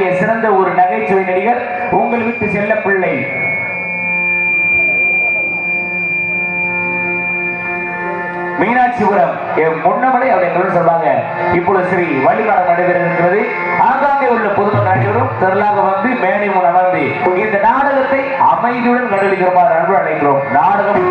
வழங்கிய சிறந்த ஒரு நகைச்சுவை நடிகர் உங்கள் வீட்டு செல்ல பிள்ளை மீனாட்சிபுரம் முன்னமலை அப்படின்னு சொல்றாங்க. இப்பொழுது ஸ்ரீ வழிபாடு நடைபெற இருக்கிறது. ஆங்காங்கே உள்ள பொதுமக்கள் அனைவரும் திரளாக வந்து மேடை முன் அமர்ந்து இந்த நாடகத்தை அமைதியுடன் கண்டுபிடிக்கிறோம் அன்பு அழைக்கிறோம். நாடகம்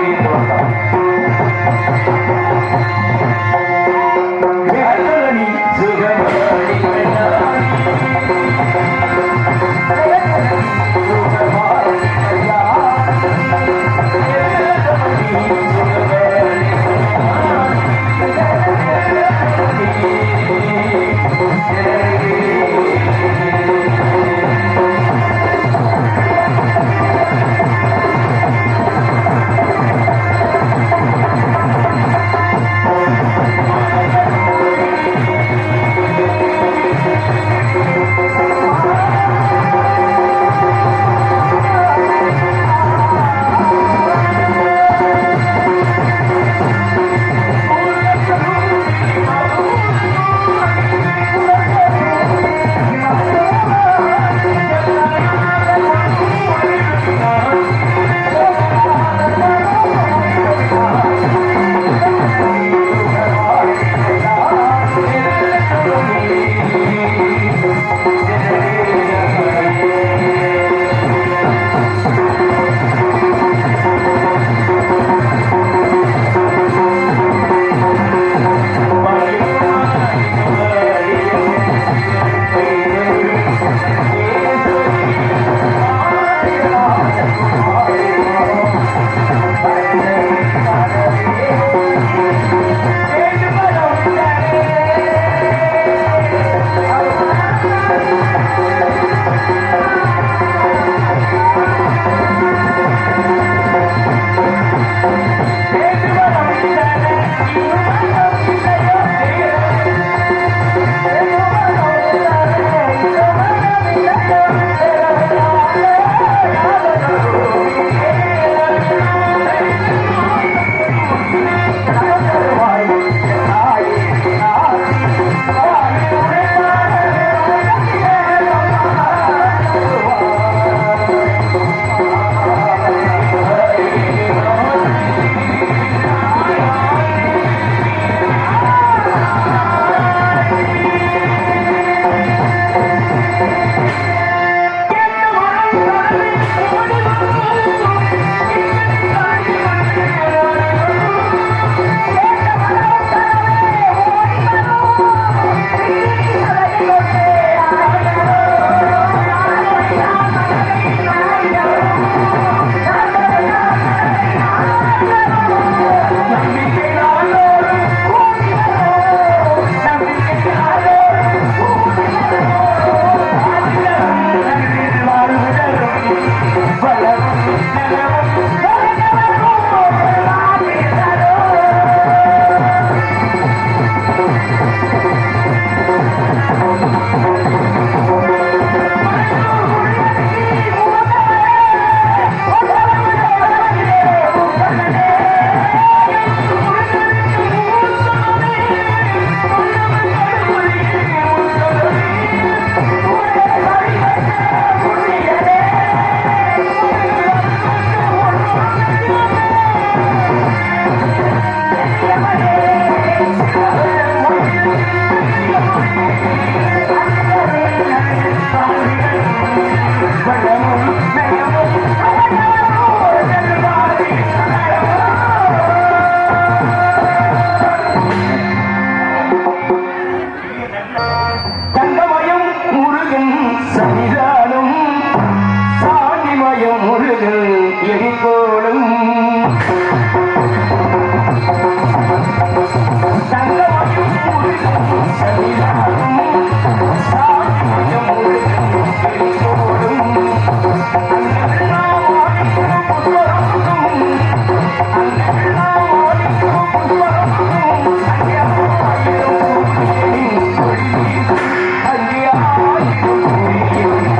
அங்கே ஆயிரம்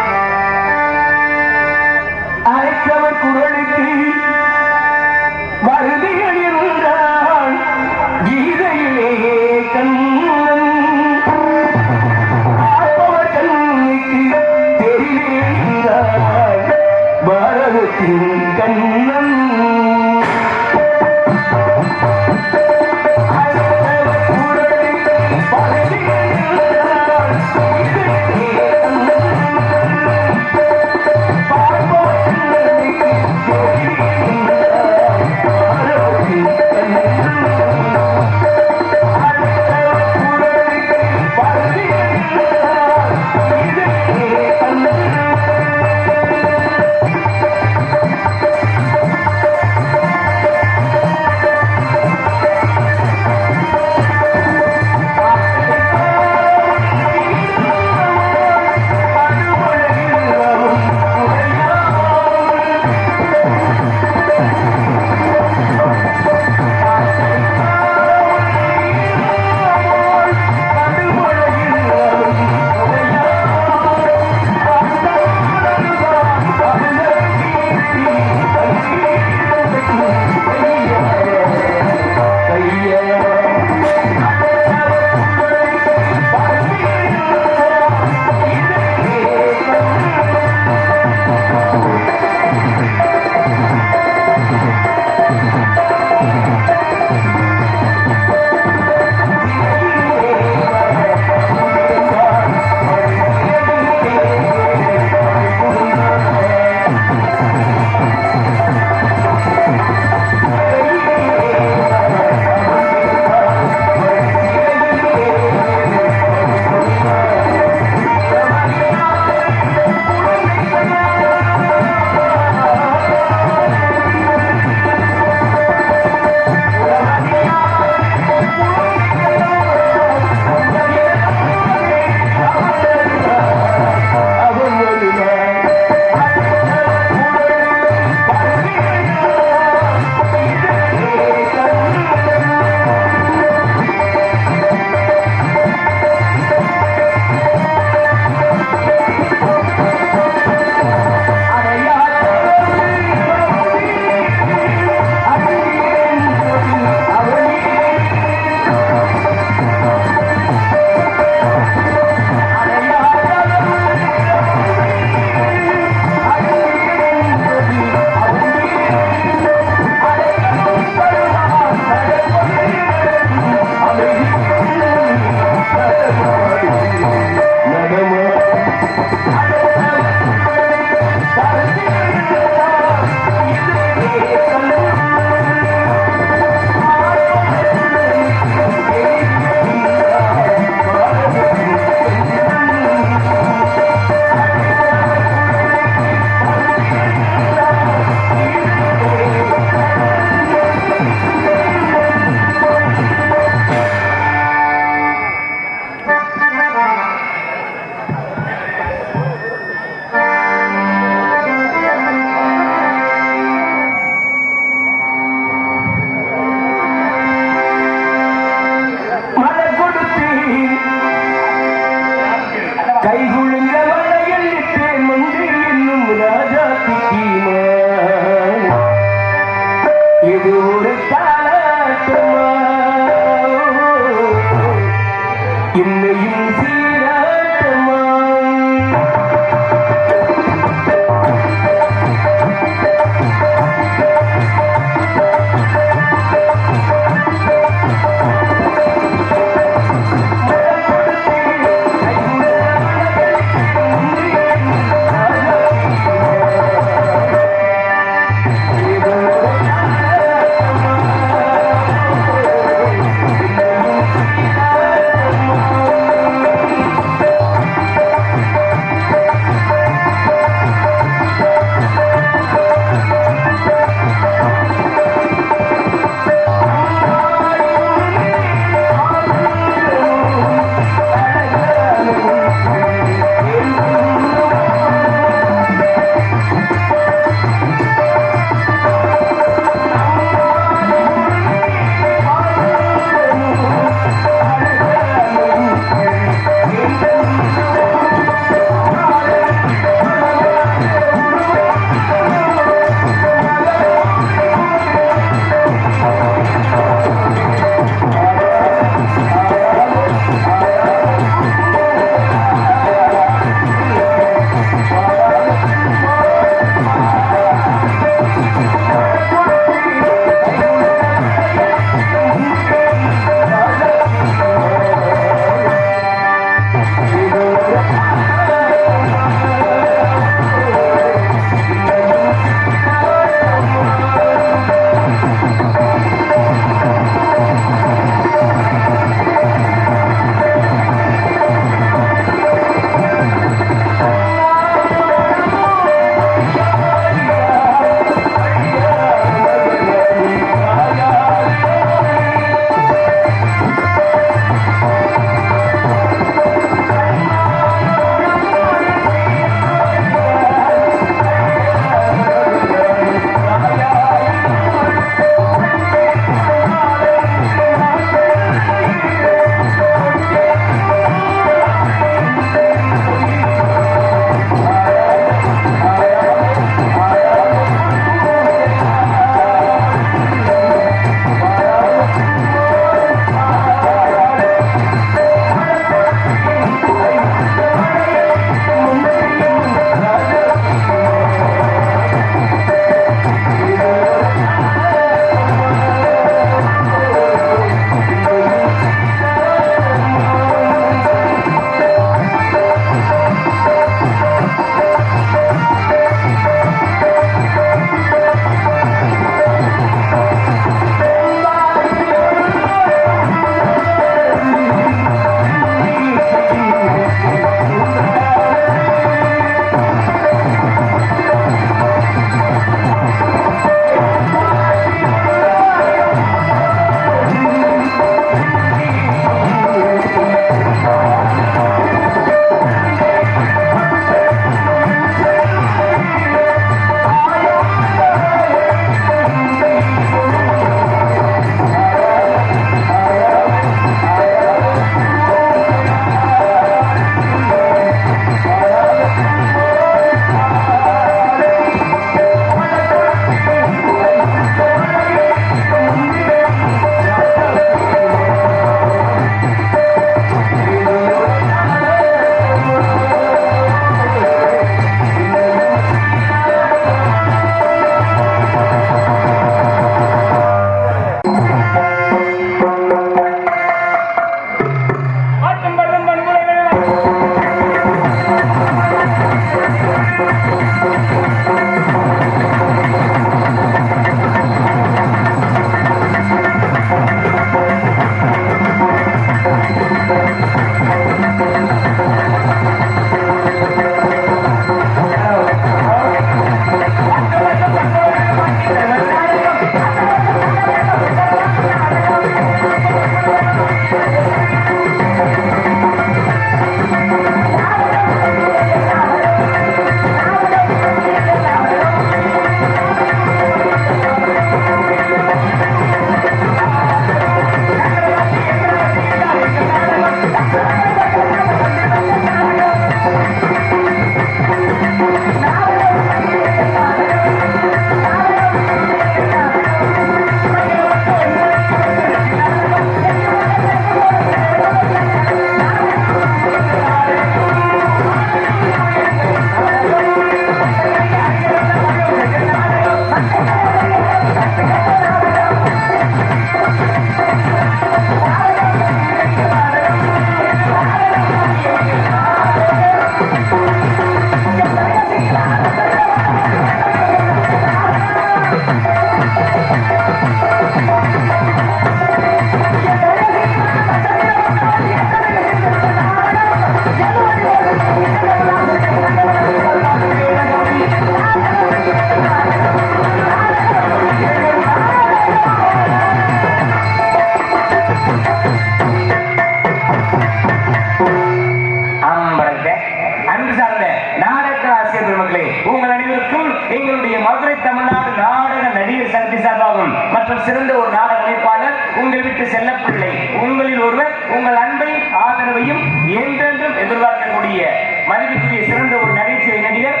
சிறந்த ஒரு நாடக அமைப்பாளர், உங்கள் வீட்டு செல்லப்பிள்ளை, உங்களில் ஒருவர், உங்கள் அன்பை ஆதரவையும் என்றென்றும் எதிர்பார்க்கக்கூடிய மதிப்புக்குரிய சிறந்த ஒரு நகைச்சுவை நடிகர்,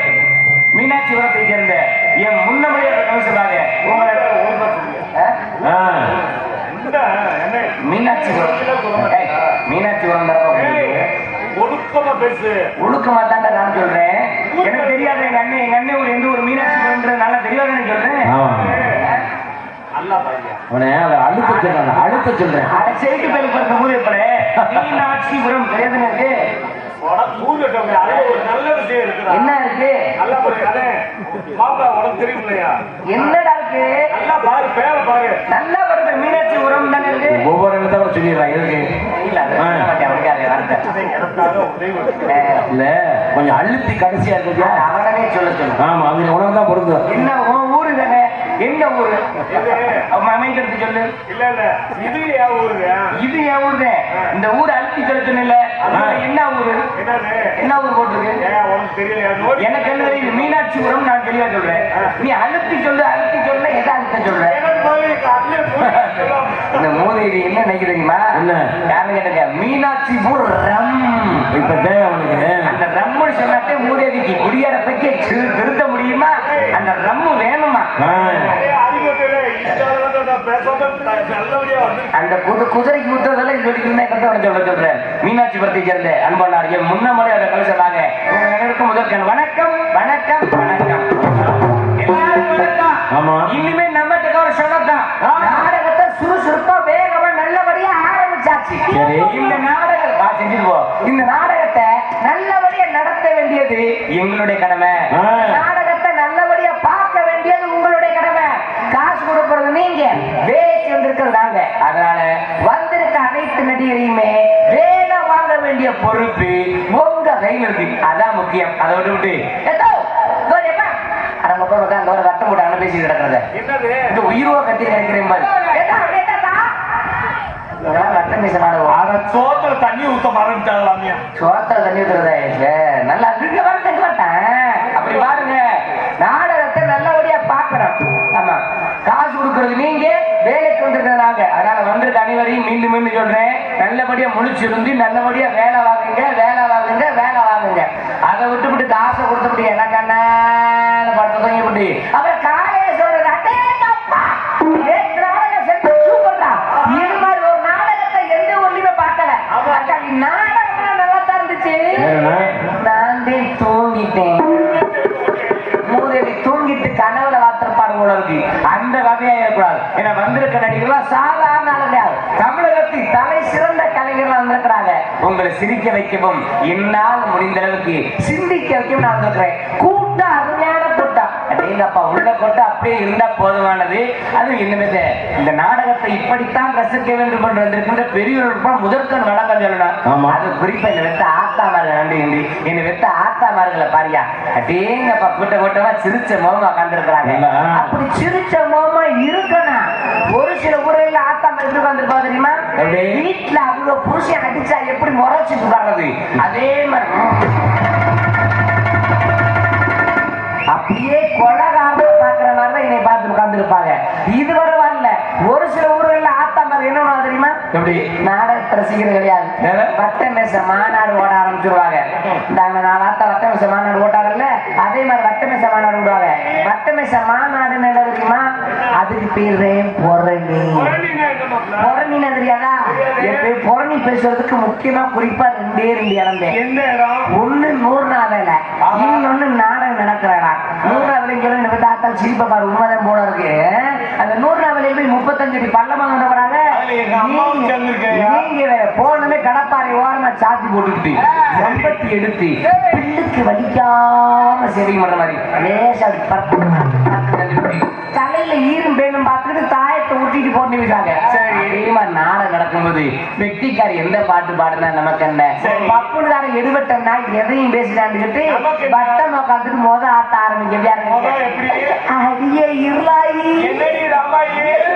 மீனாட்சிபுரத்தை சேர்ந்த என் முன்னமலையார் கவசமாக உங்களை மீனாட்சிபுரம் ஒழுக்கமா தான் நான் சொல்றேன். எனக்கு தெரியாது எங்க அண்ணன் ஒரு எந்த ஒரு மீனாட்சிபுரம் நல்லா தெரியாது சொல்றேன். அழுத்த சொல்றேன். செய்தி பேருக்கு பார்க்க போது எப்படி மீனாட்சிபுரம் தெரியாதுன்னு இருக்கு. என்ன இருக்கு? என்னடா இருக்கு? நல்லா வருது. மீனாட்சிபுரம் தானே இருக்கு. ஒவ்வொரு இடத்துல சொல்லிடுறான். இருக்கு இல்ல கொஞ்சம் அழுத்தி கடைசியா இருக்கு. அவனே சொல்ல சொல்லு. ஆமா அவங்க உனக்கு தான் பொறுத்து. என்ன ஊரு தானே? என்ன ஊரு அமைக்கிறது சொல்லு. இல்ல இல்ல இது என் ஊரு. இது என் ஊரு. இந்த ஊரை அழுத்தி சொல்ல சொன்ன. என்ன ஊரு? என்ன ஊர் போட்டிருக்கு? எனக்கு என்ன தெரியும்? மீனாட்சிபுரம் நான் தெளிவா சொல்றேன். நீ அழுத்தி சொல்லு. அழுத்தி சொல்ல எதை அழுத்த சொல்ற? இந்த மோதேவி என்ன நினைக்க தெரியுமா? என்ன யாருன்னு கேட்டுக்க. மீனாட்சிபுரம். இப்ப அவனுக்கு அந்த ரம்மு சொன்னாட்டே மூதேவிக்கு குடியார பற்றி திருத்த முடியுமா? அந்த ரம்மு வேணுமா? அந்த குதிரைக்கு முத்ததெல்லாம் சொல்ல சொல்றேன். மீனாட்சிபுரத்தை சேர்ந்த அன்பானார் என் முன்னமலை அதை கலசமாக உங்க அனைவருக்கும் முதற்கண் வணக்கம் வணக்கம் வணக்கம். எல்லாரும் வணக்கம். ஆமா இனிமே நம்மகிட்ட ஒரு சொல்லத்தான் நாடகத்தை சுறுசுறுப்பா வேகமா நல்லபடியா ஆரம்பிச்சாச்சு. இந்த நாடகம் செஞ்சுட்டு போ. இந்த நாடகத்தை நல்லபடியா நடத்த வேண்டியது எங்களுடைய கடமை. நாடகத்தை நல்லபடியா பார்க்க வேண்டியது உங்களுடைய கடமை. காசு கொடுக்கறது நீங்க, வேலைக்கு வந்திருக்கிறதாங்க. அதனால வந்திருக்க அனைத்து நடிகரையுமே வேலை வாங்க வேண்டிய பொறுப்பு உங்க கையில் இருக்கு. அதான் முக்கியம். அதை விட்டு வட்டம் போட்டு பேசி கிடக்கிறத இந்த உயிரோ கட்டி கிடைக்கிறேன் பாரு. சோத்துல தண்ணி ஊத்த மறந்துட்டாங்க. சோத்துல தண்ணி ஊத்துறதா? நல்லா அப்படி பாருங்க. நாடகத்தை நல்லபடியா பாக்குறோம். ஆமா காசு கொடுக்கறது நீங்க, வேலைக்கு வந்திருக்கிறாங்க. அதனால வந்திருக்க அனைவரையும் மீண்டும் மீண்டும் சொல்றேன், நல்லபடியா முழிச்சிருந்து நல்லபடியா வேலை வாங்குங்க வேலை வாங்குங்க வேலை வாங்குங்க. அதை விட்டு காசை கொடுத்தபடி எனக்கு என்ன படுத்து தூங்கிப்படி அப்புறம் காலையில சொல்றது சூப்பர்டா. இது மாதிரி ஒரு நாடகத்தை எந்த ஒன்றுமே பார்க்கல. நாடகம் நல்லா தான் இருந்துச்சு. நான் தூங்கிட்டேன். மூதேவி தூங்கிட்டு கனவுல வாத்திரப்பாடு போல இருக்கு. அந்த வகையா இருக்கக்கூடாது. ஏன்னா வந்திருக்க நடிகர்கள் சாதாரண கிடையாது. தமிழகத்தில் தலை சிறந்த கலைஞர்கள் வந்திருக்கிறாங்க. உங்களை சிரிக்க வைக்கவும் என்னால் முடிந்த அளவுக்கு சிந்திக்க வைக்கவும் நான் வந்திருக்கிறேன். கூட்டம் அருமையான கூட்டம். அப்பா உள்ள கூட்டம் அப்படியே இருந்தா போதுமானது. அது இன்னுமே இந்த நாடகத்தை இப்படித்தான் ரசிக்க வேண்டும் என்று வந்திருக்கின்ற பெரியவர்கள் முதற்கண் வழக்கம் சொல்லணும். அது குறிப்பா என்னை வெத்த ஆத்தாமார்கள் நன்றி நன்றி. என்னை வெத்த ஆத்தாமார்களை பாரியா அதேங்கப்பா கூட்ட கூட்டமா சிரிச்ச முகமா உட்கார்ந்துருக்கிறாங்க. அப்படி சிரிச்ச முகமா இருக்கணும். ஒரு சில ஊரில் ஆத்தாமா எப்படி உட்கார்ந்துருப்பா தெரியுமா? வீட்டுல அவங்க புருஷன் அடிச்சா எப்படி முறைச்சிட்டு உட்கார்றது அதே மாதிரி அப்படியே கொலகாரமா பாக்குற மாதிரிதான் என்னை பார்த்து உட்கார்ந்து இருப்பாங்க. இதுவரை வரல. ஒரு சில ஊர்களில் ஆத்தாமர் என்ன தெரியுமா? எப்படி நாடக ரசிகர்கள் கிடையாது. வட்ட மேச மாநாடு ஓட ஆரம்பிச்சிருவாங்க. நாலு ஆத்தா வட்ட மேச மாநாடு ஓட்டாங்கல்ல, அதே மாதிரி வட்ட மேச மாநாடு விடுவாங்க. வட்ட மேச மாநாடு என்ன தெரியுமா? அதுக்கு பேரு பொரணி. பொரணின்னு தெரியாதா? என் பேர் பொரணி பேசுறதுக்கு முக்கியமா குறிப்பா ரெண்டு இடம். ஒண்ணு 100 வேலை, இன்னொன்னு நாடகம் நடக்கிறா. 100 வேலைங்கிறது தாத்தா சீப்பா பாரு உண்மைதான் போல இருக்கு. அந்த 100 வேலையை போய் 35 அடி பள்ளமா கொண்டாங்க. நீங்க போனமே கடப்பாறை ஓரமா சாத்தி போட்டுக்கிட்டு செம்பத்தி எடுத்து பில்லுக்கு வலிக்காம சேவை பண்ற மாதிரி லேசா தலையில ஈரும் பேரும் பார்த்துக்கிட்டு தாயத்தை ஊட்டிட்டு போட்டு விட்டாங்க. சரி இதே மாதிரி நாடகம் நடக்கும்போது வெட்டிக்காரி எந்த பாட்டு பாடுனா நமக்கு என்ன பப்புதார எடுபட்டா எதையும் பேசிட்டாண்டுக்கிட்டு வட்டம் உட்காந்துட்டு ஆட்ட ஆரம்பிக்க அடியே இருளாயி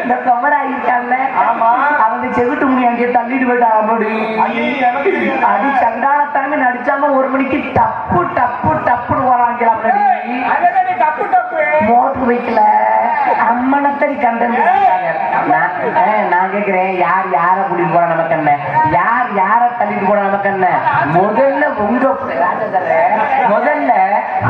இந்த கமரா இருக்காங்க. அவங்க செவிட்டு முடி அங்கே தள்ளிட்டு போயிட்டாங்க. அடி சண்டாளத்தாங்க நடிச்சாம 1 மணிக்கு டப்பு டப்பு டப்புன்னு வராங்க. மோட்டர் வைக்கல அம்மனத்தடி கண்டென்ட் நான் கேட்கிறேன், யார் யார கூட்டிட்டு போற நமக்கு என்ன, யார் யார தள்ளிட்டு போற நமக்கு என்ன? முதல்ல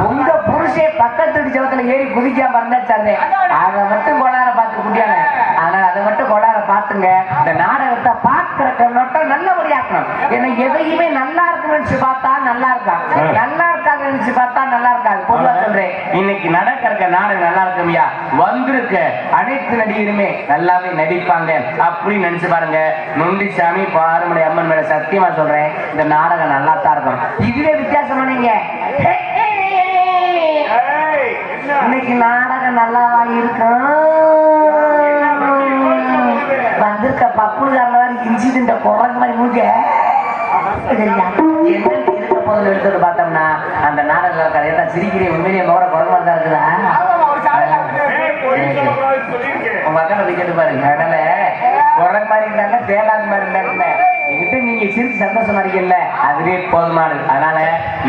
உங்க புருஷே பக்கத்து ஜவத்துல ஏறி குதிக்காம இருந்தாச்சாரு, அதை மட்டும் கொள்ளார பார்த்து குடியான. ஆனா அதை மட்டும் கொள்ளார பார்த்துங்க. இந்த நாடகத்தை பார்க்கிற கண்ணோட்டம் நல்லபடியாக்கணும். ஏன்னா எதையுமே நல்லா இருக்குன்னு நினைச்சு பார்த்தா நல்லா இருக்கா, நல்லா இருக்காது நினைச்சு பார்த்தா நல்லா இருக்காது. பொதுவா சொல்றேன், இன்னைக்கு நடக்கிற நாடகம் நல்லா இருக்குமையா, வந்திருக்க அனைத்து நடிகருமே நல்லாவே நடிப்பாங்க அப்படின்னு நினைச்சு பாருங்க. நொண்டிசாமி பாருமலை அம்மன் மேல சத்தியமா சொல்றேன், இந்த நாடகம் நல்லா தான் இருக்கும். இதுவே வித்தியாசமானீங்க. இன்னைக்கு நாடகம் நல்லாவா இருக்கும்? வந்திருக்க பப்புளுக்காரன மாதிரி இஞ்சி தின்ற குரங்கு மாதிரி மூக்க என்ன இருக்க போதும் எடுத்துட்டு பார்த்தோம்னா அந்த நாடகம் கதையெல்லாம் சிரிக்கிறேன். உண்மையிலேயே முகர குரங்கு தான் இருக்குதா? உங்க அக்கா வந்து கேட்டு பாருங்க. அதனால குரங்கு மாதிரி இருந்தாங்க, தேவாங்க மாதிரி இருந்தாங்க. என்கிட்ட நீங்க சிரிச்சு சந்தோஷமா இருக்கீங்கல்ல, அதுவே போதுமானது. அதனால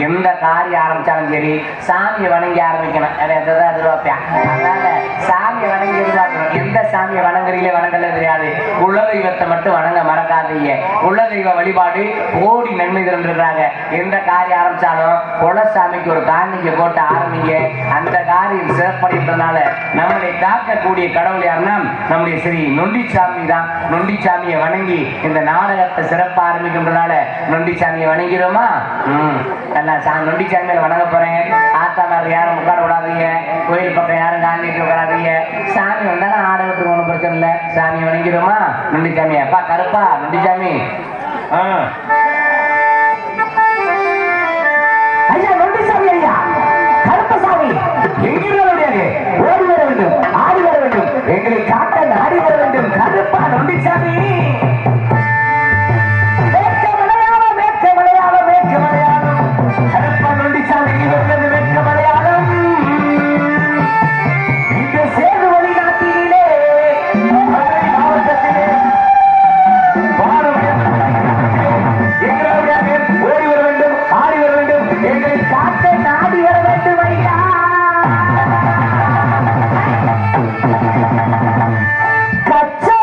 எந்த காரியம் ஆரம்பிச்சாலும் சரி சாமியை வணங்கி ஆரம்பிக்கணும். அதனால சாமியை வணங்கி எதிர்பார்க்கணும். எந்த சாமியை வணங்குறீங்களே வணங்கல தெரியாது, குலதெய்வத்தை மட்டும் வணங்க மறக்காதீங்க. குலதெய்வ வழிபாடு கோடி நன்மை தருன்றாங்க. எந்த காரியம் ஆரம்பிச்சாலும் குலசாமிக்கு ஒரு காணிக்கை போட்டு ஆரம்பிங்க. அந்த காரியம் சிறப்படைகிறதுனால நம்மளை காக்கக்கூடிய கடவுள் யாருன்னா நம்முடைய ஸ்ரீ நொண்டிசாமி தான். நொண்டிசாமியை வணங்கி இந்த நாடகத்தை சிறப்பா ஆரம்பிக்கின்றனால நொண்டிசாமியை வணங்கிறோமா? நான் நொண்டிசாமியில வணங்க போறேன். ஆத்தாமார் யாரும் உட்கார விடாதீங்க, கோயில் பக்கம் யாரும் காணிட்டு உட்காராதீங்க. சாமி வந்தாலும் நாடகத்துக்கு ஒன்றும் பிரச்சனை இல்லை. சாமியை வணங்கிறோமா? நொண்டிசாமி அப்பா கருப்பா நொண்டிசாமி ஐயா, நொண்டிசாமி ஐயா, கருப்பசாமி எங்கிருந்தாரு ஓடி வர வேண்டும், ஆடி வர வேண்டும், எங்களை காட்ட நாடி வர வேண்டும். கருப்பா நொண்டிசாமி கருப்பா நொண்டிசாமி வெட்க மலையாளம். இந்த சேது வழி நாட்டிலே மதுரை மாவட்டத்திலே ஓடி வர வேண்டும், ஆடி வர வேண்டும், எங்களை காட்ட நாடி வர வேண்டும். ஐயா கச்சா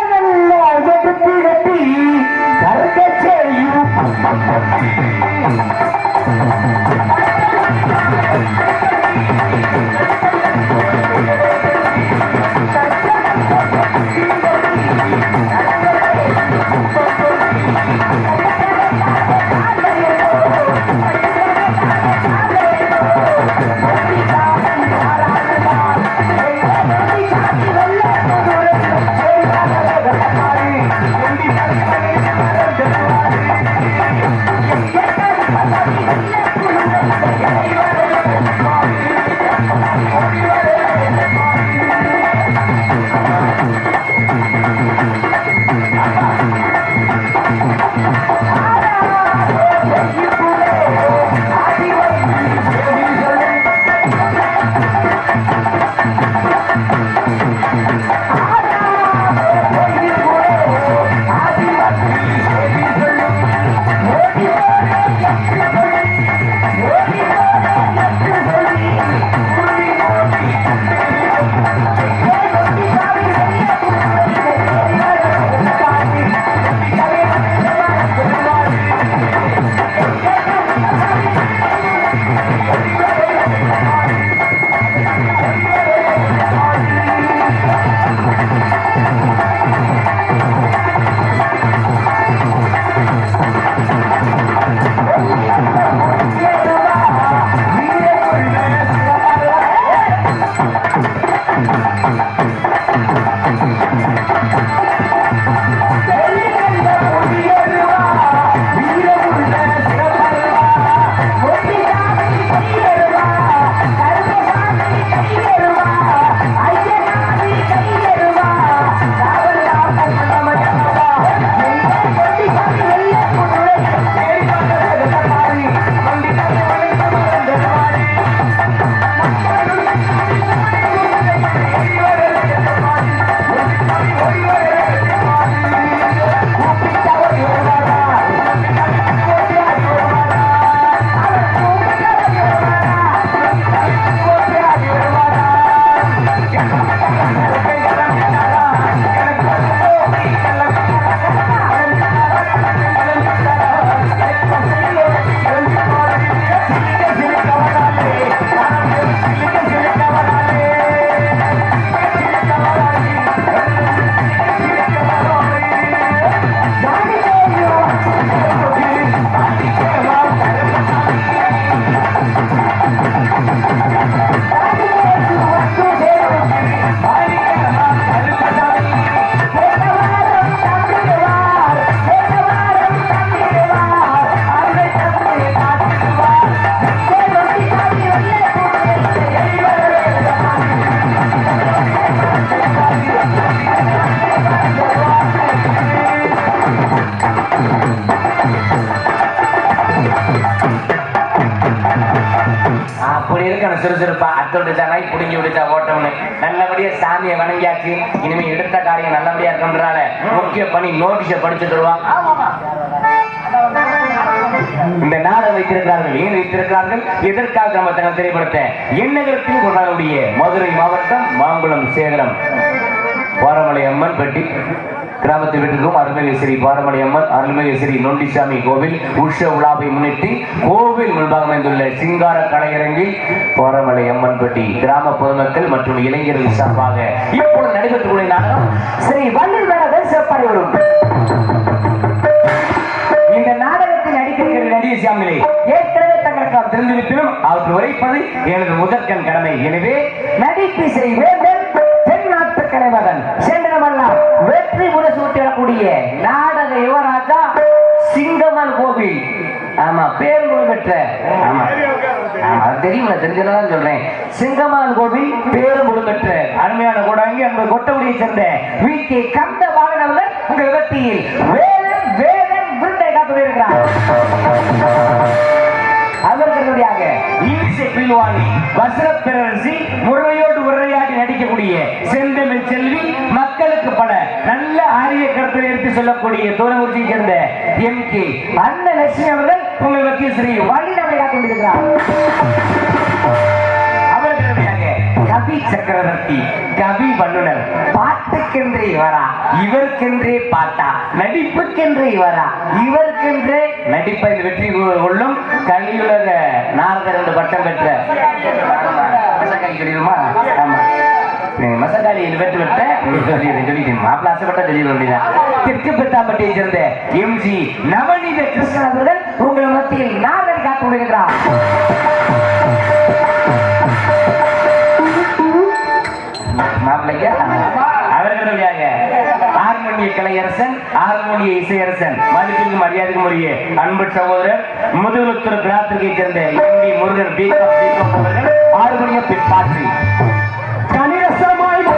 அப்படி இருக்கணும் சுறுசுறுப்பா. அத்தோடு தானாய் புடுங்கி விடுச்சா ஓட்டம்னு நல்லபடியா சாமியை வணங்கியாச்சு. இனிமே எடுத்த காரியம் நல்லபடியா இருக்கும்ன்றால முக்கிய பணி நோட்டீஸை படிச்சு தருவான். இந்த நாடை வைத்திருக்கிறார்கள். ஏன் வைத்திருக்கிறார்கள், எதற்காக நம்ம தங்கள் திரைப்படத்த எண்ணகரத்தில் கொண்டாடக்கூடிய மதுரை மாவட்டம் மாங்குளம் சேகரம் பாரமலை அம்மன் பெட்டி கிராமத்தில் வீட்டிற்கும் அருள்மிகு ஸ்ரீ பாரமலை அம்மன் அருள்மிகு ஸ்ரீ நொண்டிசாமி கோவில் உற்ச விழாவை முன்னிட்டு கோவில் முன்பாக அமைந்துள்ள சிங்கார கலையரங்கில் பாரமலை அம்மன் பெட்டி கிராம பொதுமக்கள் மற்றும் இளைஞர்கள் சார்பாக இப்பொழுது நடைபெற்றுள்ள நாடகம் ஸ்ரீ வள்ளுவர் சிறப்பாக வரும். இந்த நாடகத்தில் நடித்திருக்கிற நடிகை ஏற்கனவே தங்களுக்கு தெரிந்திருப்பினும் அவற்றை உரைப்பது எனது முதற்கண் கடமை. எனவே நடிப்பு ஸ்ரீ வேந்தன் தென்னாட்டு கலைமகன் சென்றமல்லாம் வெற்றி முரசூட்டிடக்கூடிய நாடக யுவராஜா சிங்கமன் கோவில். ஆமா, பேர் பெற்ற. ஆமா தெரியுமா, தெரிஞ்சதான் சொல்றேன். சிங்கமான் கோவில் பேரும் பெற்ற அருமையான கூடாங்கி அந்த கொட்டகுடியை சேர்ந்த வீட்டை கந்த வாகனவர் உங்கள் விபத்தியில் வேதன் வேதன் விருந்தை காத்துள்ளார். அவர்களுடையாக இனிசை பில்வாணி வசன பேரரசி முறையோடு உரையாடி நடிக்கக்கூடிய செந்தமிழ் செல்வி மக்களுக்கு பல நல்ல ஆரிய கருத்தில் எடுத்து சொல்லக்கூடிய தோரமுடியை சேர்ந்த MK அண்ணன் லட்சுமி அவர்கள் உங்கள் மத்திய ஸ்ரீ வள்ளினவை காத்துள்ளார். அவர்களுடையாக கவி சக்கரவர்த்தி கவி வல்லுனர் பாட்டுக்கென்றே வரா இவருக்கென்றே பாட்டா நடிப்புக்கென்றே வரா இவருக்கென்றே நடிப்பை வெற்றி கொள்ளும் கலியுலக நாரதர் என்று பட்டம் பெற்ற மசக்காளி சொல்லிடுமா? ஆமா, மசக்காளியில் வெற்றி பெற்ற சொல்லிட்டேன். மாப்பிள்ள ஆசைப்பட்ட சொல்லி வேண்டியதான். தெற்கு பெத்தாம்பட்டியை சேர்ந்த MG நவநீத கிருஷ்ணன் அவர்கள் உங்கள் மத்தியில் நாரதர் காத்து கொண்டிருக்கிறார். அவர்களுடைய ஹார்மோனிய கலையரசன் ஹார்மோனிய இசையரசன் மதிப்பிற்கும் மரியாதைக்கும் உரிய அன்பு சகோதரர் முதுகுளத்தூர் கிராமத்திற்கை சேர்ந்த MD முருகன் பீகாம் அவர்கள் ஹார்மோனிய பிற்பாற்றி கணிரசமாய்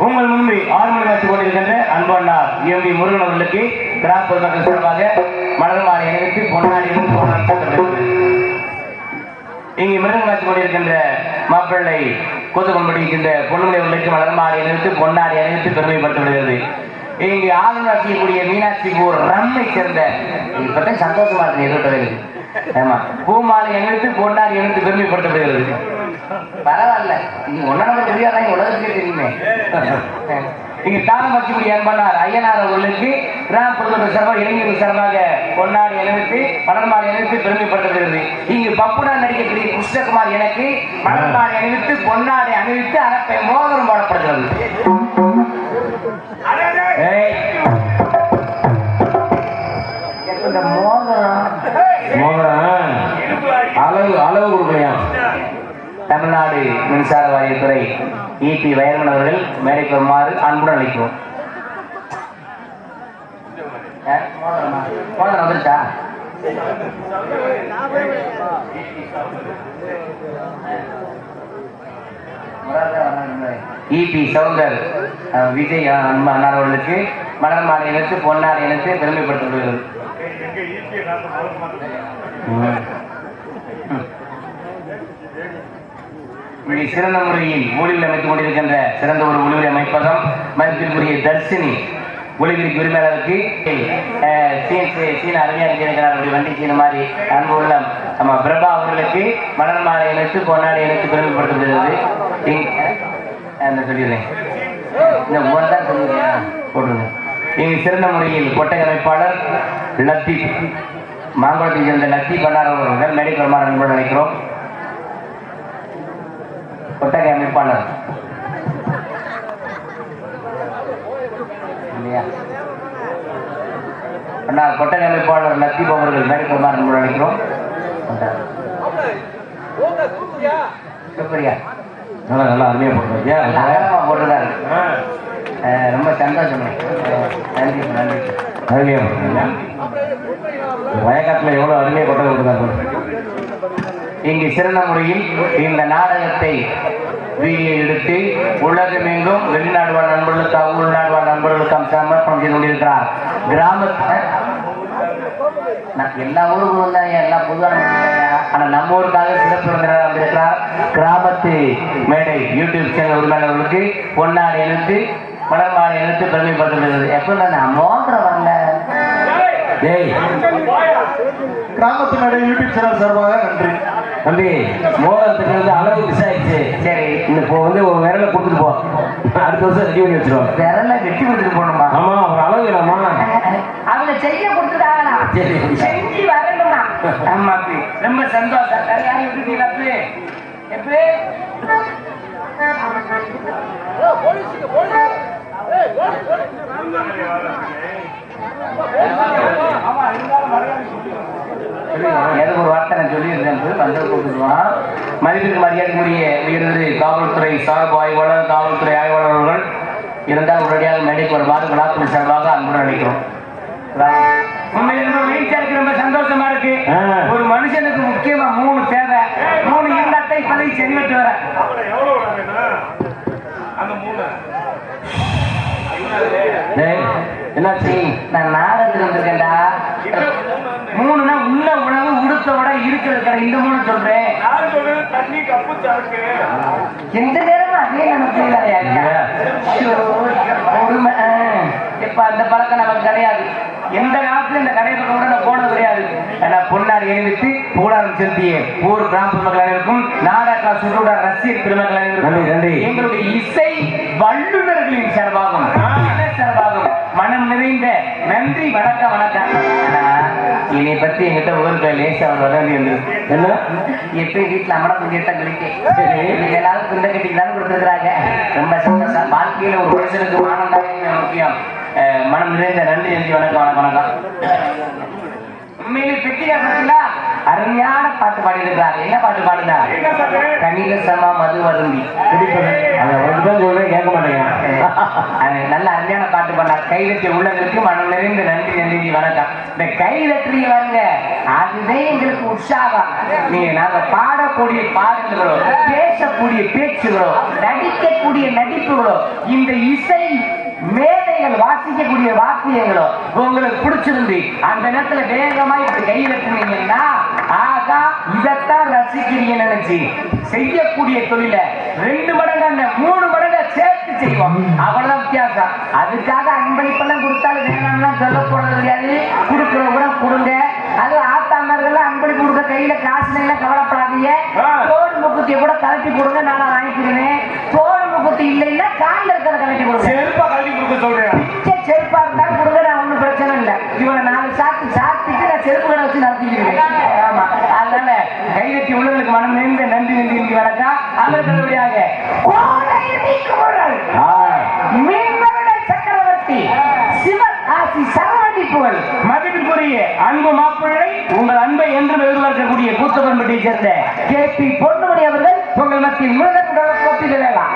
உங்கள் முன்பு ஆறுமணி வைத்துக் கொண்டிருக்கின்ற அன்பண்ணார் எம்பி முருகன் அவர்களுக்கு கிராம பொதுமக்கள் சார்பாக மலர் மாலை அணிவித்து பொன்னாடி இங்கு மிருகம் வைத்துக் கொண்டிருக்கின்ற மாப்பிள்ளை கொத்துக்கொண்டிருக்கின்ற பொன்னுமலை அவர்களுக்கு மலர் மாலை அணிவித்து பொன்னாடி அணிவித்து பெருமைப்படுத்தப்படுகிறது. இங்கு ஆளுநர் செய்யக்கூடிய மீனாட்சிபூர் ரம்மை சேர்ந்த இப்பதான் சந்தோஷமா இருக்கு எதிர்த்து ஆமா பூமாலை அணிவித்து பொன்னாடி அணிவித்து பெருமைப்படுத்தப்படுகிறது. பரவாயில்ல நீ ஒன்னாவது தெரியாதான் உலகத்துக்கே தெரியுமே. இங்கு தானம் வச்சக்கூடிய அன்பனார் ஐயனார் அவர்களுக்கு கிராம பொதுமக்கள் சார்பாக இளைஞர்கள் சார்பாக பொன்னாடி அணிவித்து மலர்மாலை அணிவித்து பெருமைப்படுத்தப்படுகிறது. இங்கு பப்புனா நடிக்கக்கூடிய கிருஷ்ணகுமார் எனக்கு மலர்மாலை அணிவித்து பொன்னாடி அணிவித்து அரப்பை மோதிரம் போடப்படுகிறது. இந்த மோதிரம் அளவு கொடுக்கலையா? தமிழ்நாடு மின்சார வாரியத்துறை இபி வயர்மன் அவர்கள் மேடைக்கு வருமாறு அன்புடன் அழைக்கிறோம். வந்துருச்சா? இபி சவுந்தர் விஜய் அண்ணார் அவர்களுக்கு மலர் மாலை இணைத்து பொன்னாடை இணைத்து பெருமைப்படுத்தப்படுகிறது. சிறந்த முறையில் ஒளிவில் அமைத்துக் கொண்டிருக்கின்ற சிறந்த ஒரு ஒளிவில் அமைப்பகம் மதிப்பிற்குரிய தர்ஷினி ஒளிவிற்கு உரிமையாளருக்கு சீன அருமையாக இருக்கிறார். வண்டி சீன மாதிரி அன்பு உள்ள நம்ம பிரபா அவர்களுக்கு மலர் மாலை இணைத்து பொன்னாடை இணைத்து பெருமைப்படுத்தப்படுகிறது. சொல்லிடுறேன் இந்த மூணு தான் சொல்லிடுறேன் போட்டுருங்க. இங்கு சிறந்த முறையில் கொட்டை அமைப்பாளர் லத்தீப் மாங்குளத்தை சேர்ந்த லத்தீப் அண்ணார் அவர்கள் மேடைக்கு வருமாறு அன்புடன் நினைக்கிறோம். கொட்டகை அமைப்பாளர் இல்லையா அண்ணா கொட்டகை அமைப்பாளர் லத்தீப் அவர்கள் மேடைக்கு வருமாறு அன்புடன் நினைக்கிறோம். சூப்பரியா நல்லா அருமையா போட்டுருக்காரு. ரொம்ப சந்தோஷம். நன்றி நன்றி. அருமையா வயக்காட்டில் எவ்வளவு அருமையா கொட்டகை கொடுத்தாங்க. இங்கு சிறந்த முறையில் இந்த நாடகத்தை வீடியோ எடுத்து உலகமெங்கும் வெளிநாடு வாழ் நண்பர்களுக்காக உள்நாடு வாழ் நண்பர்களுக்காக சமர்ப்பணம் செய்து கொண்டிருக்கிறார். கிராமத்தில் எல்லா ஊருக்கும் வந்தாங்க, எல்லா பொதுவான ஆனா நம்ம ஊருக்காக சிறப்பு விருந்தினராக வந்திருக்கிறார். கிராமத்து மேடை யூடியூப் சேனல் உரிமையாளர்களுக்கு பொன்னாடை இணைத்து மலர்மாலை இணைத்து பெருமைப்படுத்துகிறது. எப்ப நான் மோதிர வரல கிராமத்து மேடை யூடியூப் சேனல் சார்பாக நன்றி. தம்பி மோதிரத்துக்கு வந்து அளவு மிஸ் ஆயிடுச்சு. சரி இப்போ வந்து ஒரு விரலை கொடுத்துட்டு போ, அடுத்த வருஷம் ரெடி பண்ணி வச்சிருவோம். விரலை வெட்டி கொடுத்துட்டு போகணுமா? ஆமா ஒரு அளவு வேணாமா? அவங்க செய்ய கொடுத்துட்டாங்களா? செஞ்சு வரணுமா? ஆமா ரொம்ப சந்தோஷம். யாரையும் விட்டுட்டீங்களா? எப்படி எனக்கு ஒரு வார்த்தை நான் சொல்லியிருந்தேன். கூப்பிடுவான் மதிப்பிற்கு மரியாதைக்குரிய உயர்ந்து காவல்துறை சார்பு ஆய்வாளர் காவல்துறை ஆய்வாளர் அவர்கள் இருந்தால் உடனடியாக மேடைக்கு வருமாறு விழாக்குழு சார்பாக அன்புடன் நினைக்கிறோம். ரொம்ப சந்தோஷமா இருக்கு. ஒரு மனுஷனுக்கு முக்கியமா 3 தேவை. 3 இருந்தாட்டை இப்பதை செடிவெட்டு வர என்னாச்சு? நான் நாடகத்துக்கு வந்திருக்கேன்டா. 3னா உள்ள உணவு உடுத்த விட இருக்கிற இந்த 3 சொல்றேன். எந்த நேரமும் அதே நமக்கு இப்ப அந்த பழக்கம் நமக்கு கிடையாது. எந்த காலத்துல இந்த கடை பக்கம் கூட நான் போனது கிடையாது. ஏன்னா பொன்னாடி அணிவித்து புகழாரம் செலுத்திய ஊர் கிராம மக்கள் அனைவருக்கும் நாடக சுற்றுலா ரசிகர் பெருமக்கள் அனைவருக்கும் எங்களுடைய இசை வல்லுநர்களின் சார்பாகும் சார்பாகும் மனம் நிறைந்த நன்றி. வணக்கம் வணக்கம். இதை பத்தி எங்கிட்ட ஊருக்கு லேசா அவர் வளர்ந்து என்ன எப்பயும் வீட்டுல அம்மன குடியேற்றம் கிடைக்கும் எல்லாரும் துண்டை கட்டிக்கலாம் கொடுத்துருக்காங்க. ரொம்ப சந்தோஷம். வாழ்க்கையில ஒரு மனுஷனுக்கு மானம் தான் முக்கியம். மனம் நிறைந்த நன்றி நன்றி. வணக்கம் வணக்கம் வணக்கம். உண்மையிலே பெட்டியா பார்த்தீங்களா? அருமையான பாட்டு பாடியிருக்கிறார். என்ன பாட்டு பாடினார்? கணித சமா மது வருந்தி சொல்றேன் கேட்க மாட்டேங்க. நல்ல அருமையான பாட்டு பாடினார். கைதட்டி உள்ளதற்கு மனம் நிறைந்த நன்றி நன்றி வணக்கம். இந்த கைதட்டி வாங்க அதுதான் எங்களுக்கு உற்சாகம். நீங்க நாங்க பாடக்கூடிய பாடல்களோ பேசக்கூடிய பேச்சுகளோ நடிக்கக்கூடிய நடிப்புகளோ இந்த இசை மேதைகள் வாசிக்கக்கூடிய வாக்கியங்களோ உங்களுக்கு பிடிச்சிருந்து அந்த நேரத்துல வேகமா இப்படி கையிலட்டுனீங்கன்னா ஆகா இதைத்தான் ரசிக்கிறீங்க நினைச்சு செய்யக்கூடிய தொழில 2 மடங்கு 3 மடங்கு சேர்த்து செய்வோம். அவ்வளவுதான் வித்தியாசம். அதுக்காக அன்பளிப்பெல்லாம் கொடுத்தாலும் வேணாம்லாம் சொல்ல போறது கிடையாது. கொடுக்குற கூட கொடுங்க. அது ஆத்தாமர்கள் அன்பளிப்பு கொடுக்க கையில காசு எல்லாம் கவலைப்படாதீங்க. தோடு முக்குத்திய கூட கலட்டி கொடுங்க, நான் வாங்கிக்கிறேன். தோடு முக்குத்தி இல்லைன்னா காலில் இருக்கிறத கலட்டி கொடுங்க. செருப்பா கல்வி கொடுக்க சொல்றேன். செருப்பா இருந்தாலும் கொடுங்க, நான் ஒன்றும் பிரச்சனை இல்லை. இவனை 4 சாப்பிட்டு நான் செருப்பு கடை வச்சு நடத்திக்கிறேன். ஆமா, அதனால கைதட்டி உள்ளவர்களுக்கு மனம் நிறைந்த நன்றி நன்றி வணக்கம். அமிர்தபடியாக சக்கரவர்த்தி சிவன் ஆசி சரவணிப்புகள் மதிப்புக்குரிய அன்பு மாப்பிள்ளை உங்கள் அன்பை என்று எதிர்பார்க்கக்கூடிய கூத்தப்பன்பட்டியை சேர்ந்த KP பொன்னுமணி அவர்கள் உங்கள் மத்தியில் முதல் கோப்பிடலாம்.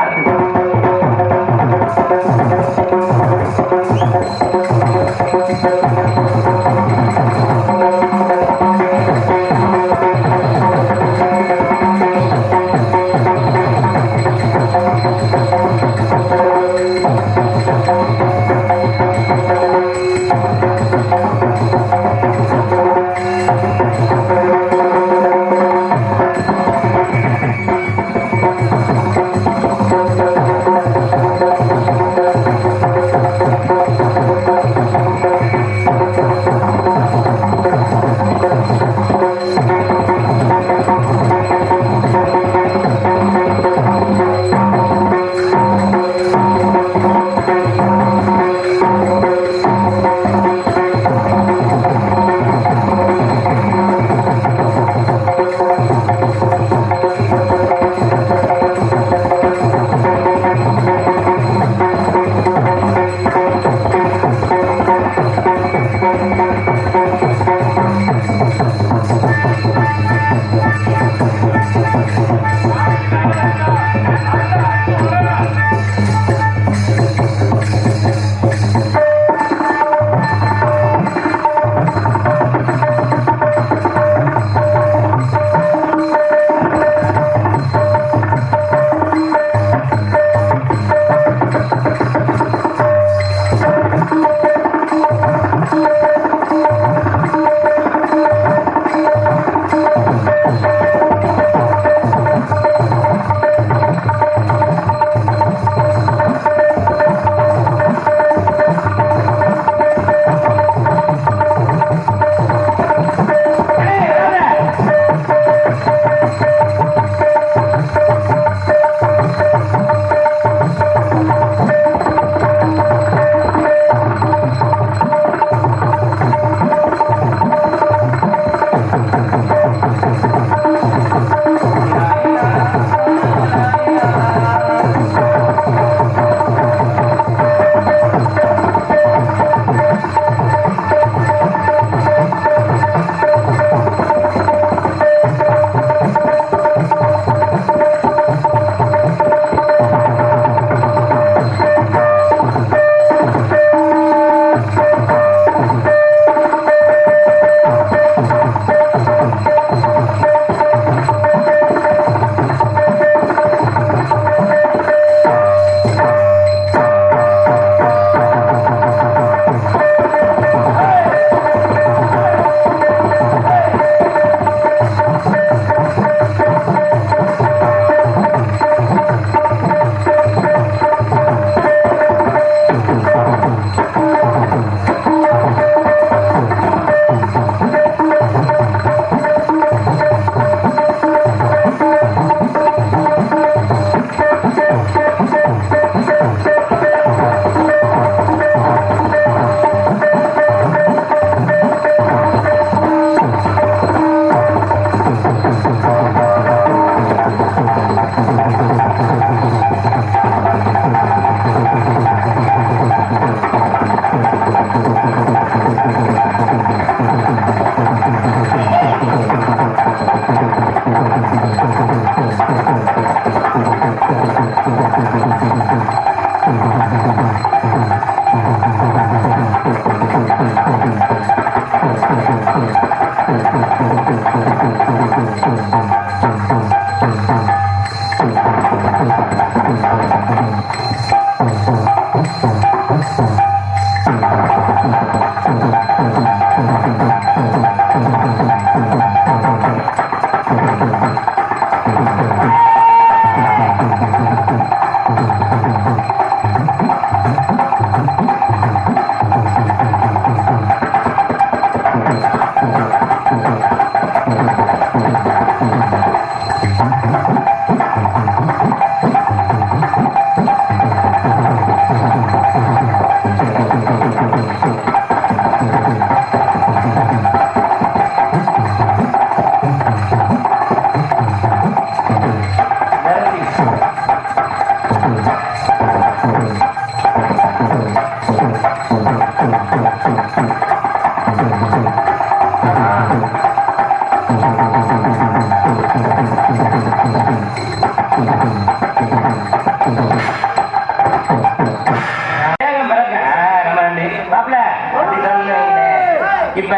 இப்ப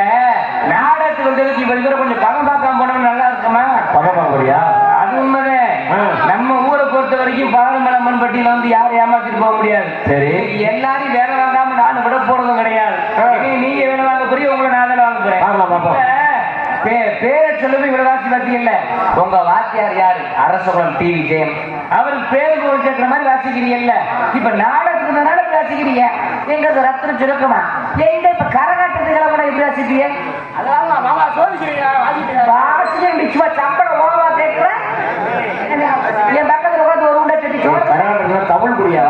நாடகத்துக்கு வந்ததுக்கு இவர் இவரை கொஞ்சம் பணம் பார்க்காம போனோம் நல்லா இருக்குமா? பணம் பார்க்கறியா? அது உண்மைதான். நம்ம ஊரை பொறுத்த வரைக்கும் பாலமலம்மன் பட்டியல வந்து யாரும் ஏமாத்திட்டு போக முடியாது. சரி, எல்லாரையும் வேலை வாங்காம நானும் விட போறதும் கிடையாது. நீங்க வேலை வாங்க போறீங்க, உங்களை நான் வேலை வாங்க போறேன். பேரை சொல்லுது இவ்வளவு வாசி வாசி இல்ல. உங்க வாத்தியார் யாரு? அரசகுலம் டிவி ஜெயம். அவருக்கு பேருக்கு ஒரு சேர்க்கிற மாதிரி வாசிக்கிறீங்கல்ல. இப்ப நாடகத்துக்கு நாடகம் வாசிக்கிறீங்க. எங்க ரத்தன சுருக்கமா எங்க இப்ப கரகாட்டத்துகளை கூட எப்படி வாசிப்பீங்க? சம்பளம் ஓவா கேட்கிறேன். என் பக்கத்துல உட்காந்து ஒரு உண்டை கட்டி கரகாட்டம் தமிழ் புரியா?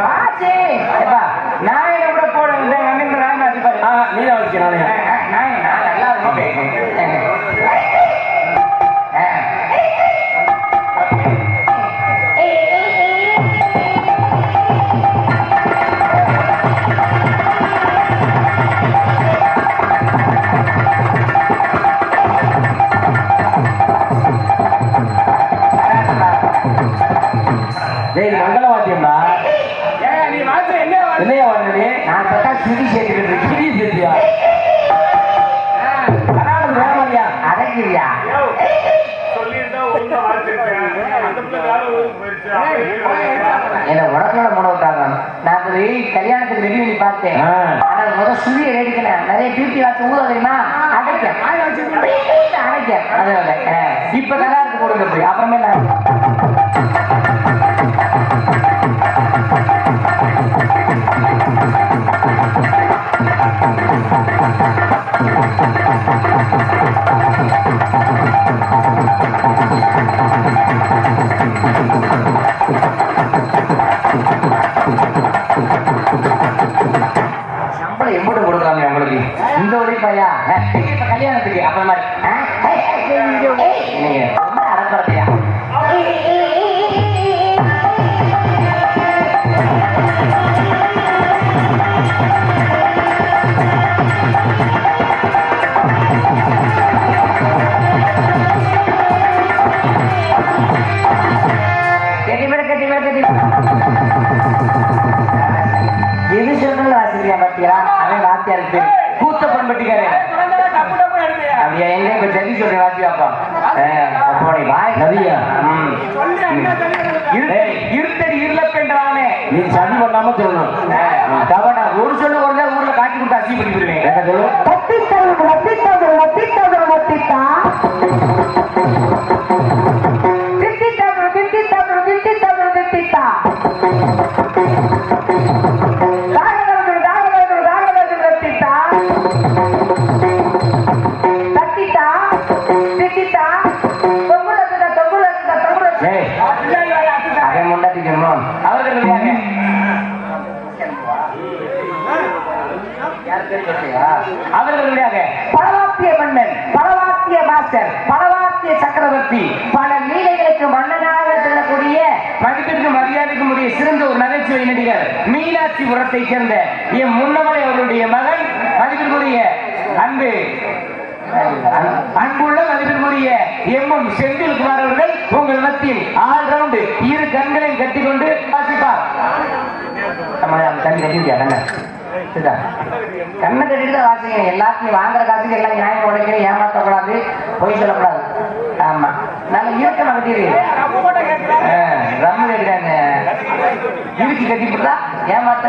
வாசி நான் என்ன கூட போட நாய் வாசிப்பாரு. நீ தான் வச்சு நானே மங்களவாத்தியம்டா. என்னையா வாங்க? நான் பார்த்தா சுடி சேர்த்துக்கிட்டு அடங்கிறியா? என்ன உடனோட முடவிட்டாங்க. நான் கல்யாணத்துக்கு ரெடி பண்ணி பார்த்தேன். ஆனா முதல் சுழிய ரெடிக்கணும். நிறைய பியூட்டி வாட்ச் ஊழ தெரியுமா? அடைக்க அதனால இப்ப கல்யாணத்துக்கு கொடுங்க போய் அப்புறமே சம்பளம் எம்பிட்டு கொடுக்குறாங்க உங்களுக்கு இந்த உழைப்பையா? இப்ப கல்யாணத்துக்கு அப்புறம் மாதிரி நீங்க ரொம்ப அறப்பறதையா? எது சொல்றது வாசிக்கிறியா? பாத்தியா அவன் வாத்தியாருக்கு பேரு கூத்த பண்பட்டிக்காரு. அப்படியா? எங்க இப்ப ஜதி சொல்ற வாசியாப்பா நதியா? இருத்தடி இருளப்பென்றானே நீ சதி பண்ணாம சொல்லணும். தவடா ஒரு சொல்லு ஒரு ஊர்ல காட்டி கொடுத்து அசி பண்ணி விடுவேன். என்ன சொல்லு? அவர்களுடைய பலவாத்திய மன்னன், பலவாத்திய மாஸ்டர், பலவாத்திய சக்கரவர்த்தி, பல நீலைகளுக்கு மன்னனாக செல்லக்கூடிய மதிப்பிற்கு மரியாதைக்கு உரிய சிறந்த ஒரு நகைச்சுவை நடிகர் மீனாட்சிபுரத்தை சேர்ந்த என் முன்னவரை அவருடைய மகன் மதிப்பிற்குரிய அன்புள்ள மதிப்பிற்குரிய எம் செந்தில்குமார் அவர்கள் உங்கள் மத்தியில் ஆல்ரவுண்ட் இரு கண்களையும் கட்டிக்கொண்டு வாசிப்பார். தண்ணி கட்டிருக்கியா? கண்ணை கட்டிட்டு தான் வாசிக்கணும். எல்லாத்தையும் வாங்குற காசுக்கு எல்லாம் நியாயம் உடைக்கணும், ஏமாற்றக்கூடாது, பொய் சொல்லக்கூடாது. ஆமா, நல்லா இறுக்கமா கட்டிடு. ரம்மு கட்டிடாங்க, இறுக்கி கட்டிவிட்டா ஏமாத்த.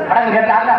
படம் கேட்டாங்க.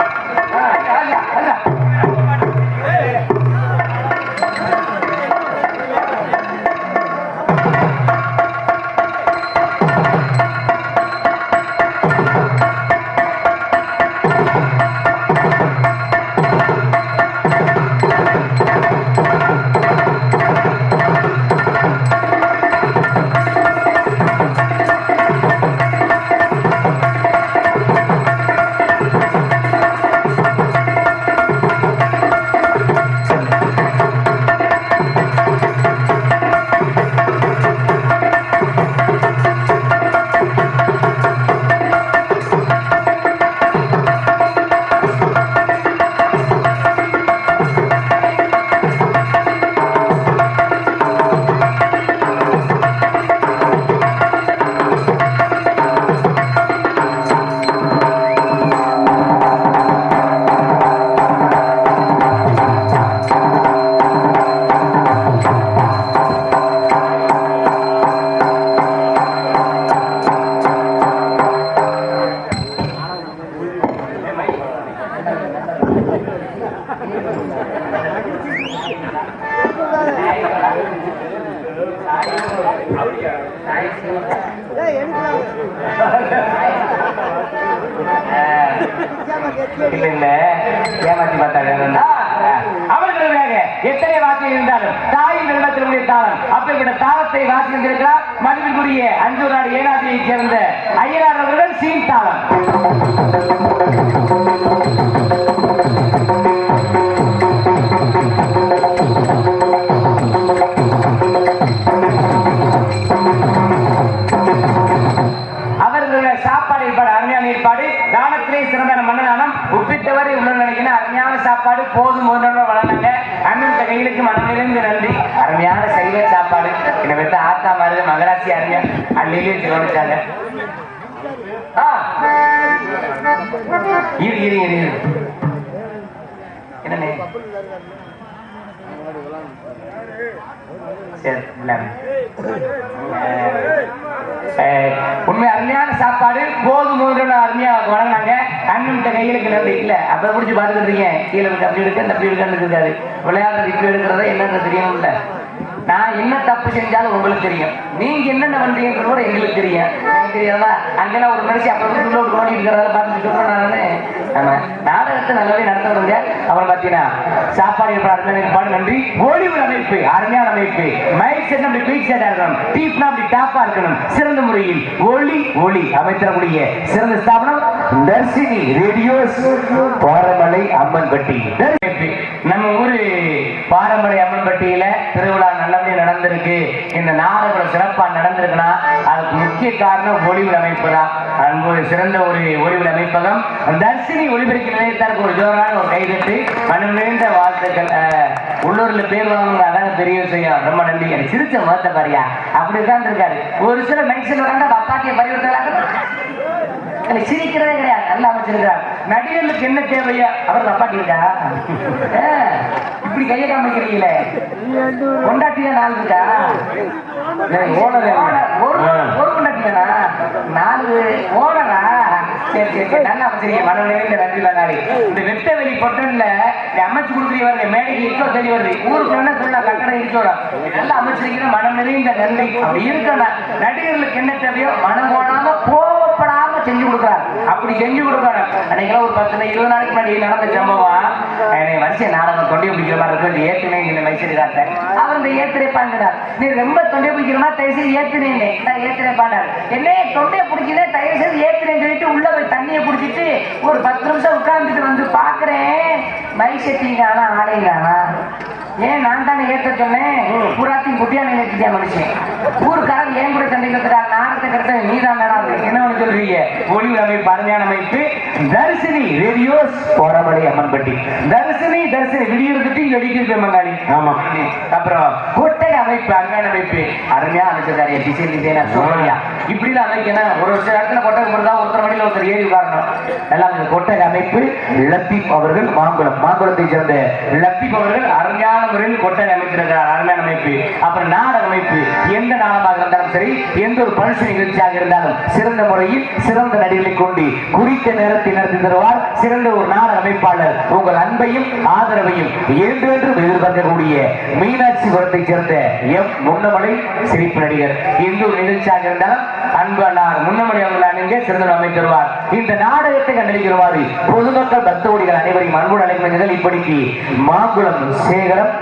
ஏமாத்தி பார்த்தாங்க. அவர்களுக்காக எத்தனை வார்த்தை இருந்தாலும் தாயின் நிலத்தினுடைய தாளம் அப்படிப்பட்ட தாளத்தை வாசித்திருக்கிறார் மதிப்பிற்குரிய அஞ்சூர் நாடு ஏனாதியைச் சேர்ந்த ஐயனார் அவர்கள் சீன் தாளம். சாப்பாடு ஏற்பாடு அருமையான ஏற்பாடு. தானத்திலே சிறந்த மன்னதானம் உப்பிட்டவரை உள்ள நினைக்கிற அருமையான சாப்பாடு போதும் வளர்ந்தாங்க. அண்ணன் கையிலுக்கு மனநிலைந்து நன்றி. அருமையான சைவ சாப்பாடு. என்னை பெற்ற ஆத்தா மாறு மகராசி அருமையா அள்ளியிலே கவனிச்சாங்க. என்னண்ணே உண்மை அருமையான சாப்பாடு போதும் அருமையா வழங்கினாங்க. அண்ணன் கையிலுக்கு நன்றி. இல்ல அப்ப பிடிச்சி பாத்துக்கிட்டு இருக்கேன். கீழே இருக்கு அப்படி இருக்கு அப்படி இருக்கான்னு இருக்காது. விளையாடுறது இப்படி எடுக்கிறத என்னன்னு தெரியணும்ல. நான் என்ன தப்பு செஞ்சாலும் உங்களுக்கு தெரியும். நீங்க என்னென்ன பண்றீங்கன்னு கூட எங்களுக்கு தெரியும். எனக்கு தெரியாதா? அங்கெல்லாம் ஒரு மனுஷன் அப்படி உள்ள ஒரு நோண்டி இருக்கிறத பார்த்துட்டு நானே நம்ம நாடகத்தை நல்லாவே நடத்துறவங்க. அப்புறம் பாத்தீங்கன்னா சாப்பாடு ஏற்பாடு நன்றி. ஒளிவு அமைப்பு அருமையான அமைப்பு. மைக் செட் அப்படி பீக் செட்டா இருக்கணும். டீப்னா அப்படி டாப்பா இருக்கணும். சிறந்த முறையில் ஒளி அமைத்தரக்கூடிய சிறந்த ஸ்தாபனம் தர்ஷினி ரேடியோஸ் பாரமலை அம்மன்பட்டி. நம்ம ஊரு பாரம்பரிய அம்மன்பட்டியில திருவிழா நல்லபடியா நடந்திருக்கு. இந்த நாடகம் சிறப்பா நடந்திருக்குன்னா அதுக்கு முக்கிய காரணம் ஒளிவு அமைப்பு தான். அன்பு சிறந்த ஒரு ஒளிவு அமைப்பகம் தர்ஷினி ஒளிபெருக்கி நிலையத்தாருக்கு ஒரு ஜோரான ஒரு கைதட்டு மனம் நிறைந்த வாழ்த்துக்கள். உள்ளூர்ல பேர் வாங்க அதாங்க பெரிய விஷயம். ரொம்ப நன்றி. எனக்கு சிரிச்ச முகத்தை பாரியா அப்படி உட்கார்ந்து இருக்காரு. ஒரு சில மைக்ஸில் வராங்க அப்பாக்கிய பரிவர்த்தனை சிரிக்கிறதே கிடையாது. நல்லா அமைச்சிருக்கிறார். நடிகர்களுக்கு என்ன தேவையா அவர் அப்பாட்டி இருக்கா? இப்படி கையை காமிக்கிறீங்களே கொண்டாட்டியா நாள் இருக்கா? ஒரு கொண்டாட்டியா 4 ஓனரா? சரி சரி நல்லா அமைச்சிருக்கீங்க. மனநிலை நன்றி நாளை இந்த வெட்ட வெளி பொட்டன்ல அமைச்சு கொடுக்குறீங்க. மேடைக்கு இவ்வளோ தெரிய வருது. ஊருக்கு என்ன சொல்ல கட்டணம் இருக்கோட நல்லா அமைச்சிருக்கீங்க. மனம் நிறைந்த நன்றி. அப்படி இருக்கணும். நடிகர்களுக்கு என்ன தேவையோ மனம் போடாம கோவப்படாம செஞ்சு கொடுக்குறாரு. அப்படி செஞ்சு கொடுக்குறாரு. அன்னைக்கு ஒரு 10-20 நாளைக்கு முன்னாடி நடந்த சம்பவம். வரிசை நாடகம் தொண்டை பிடிக்கிற மாதிரி இருக்கு. ஏற்றுனே இந்த வயசு காட்டேன். அவர் இந்த ஏத்திரை பாண்டார். நீ ரொம்ப தொண்டை பிடிக்கிறமா தயவுசெய்து ஏற்றுனேன். ஏத்திரை பாண்டார். என்னையே தொண்டையை பிடிக்கல தயவுசெய்து ஏற்றுனேன்னு சொல்லிட்டு உள்ள போய் தண்ணியை குடிச்சிட்டு ஒரு 10 நிமிஷம் உட்கார்ந்துட்டு வந்து பாக்குறேன். மைசெட்டிங்க ஆனா ஆலையிலானா ஏன் நான் தானே ஏற்ற சொன்னேன். பூராத்தையும் குட்டியான ஏற்றிட்டேன் மனுஷன். ஊருக்காரன் ஏன் கூட சண்டைக்கு கெடுத்துட்டாங்க, நாடகத்தை கெடுத்த நீதான் என்ன சொல்றீங்க? ஒளி அமைப்பு அருமையான அமைப்பு. தரிசினி ரேடியோஸ் போரமலை அம்மன்பட்டி. தரிசினி விடிய இருந்துட்டு இங்க அடிக்கிறது மங்காளி. ஆமா. அப்புறம் கொட்டை அமைப்பு அருமையான அமைப்பு. அருமையா அமைச்சிருக்காரு. டிசைனா சூப்பரியா. இப்படிதான் அமைக்கணும். ஒரு சில இடத்துல கொட்டை போடுறதா ஒருத்தர் வழியில் ஒருத்தர் ஏறி உட்காரணும். எல்லாம் கொட்டை அமைப்பு. லத்தீப் அவர்கள் மாங்குளத்தை சேர்ந்த லத்தீப் அவர்கள் அருமையான முறையில் கொட்டை அமைச்சிருக்கிறார். அருமையான அமைப்பு. அப்புறம் நாடக அமைப்பு. எந்த நாடகமாக இருந்தாலும் சரி, எந்த ஒரு பரிசு நிகழ்ச்சியாக இருந்தாலும் சிறந்த முறையில் சிறந்த நடிகளை கொண்டு குறித்த நேரத்தில் நடத்தி தருவார் சிறந்த ஒரு நாடக அமைப்பாளர். உங்கள் அன்பையும் ஆதரவையும் என்றென்றும் எதிர்பார்க்கக்கூடிய மீனாட்சிபுரத்தை சேர்ந்த எம் முன்னமலை சிரிப்பு நடிகர். எந்த ஒரு நிகழ்ச்சியாக இருந்தாலும் அன்பனார் முன்னமலை அவர்கள் அணிங்க சிறந்த அமைப்பு தருவார். இந்த நாடகத்தை கண்டறிகிறவாறு பொதுமக்கள் பக்தோடிகள் அனைவரையும் அன்புடன் அழைக்கிற இப்படிக்கு மாங்குளம் சேகரம்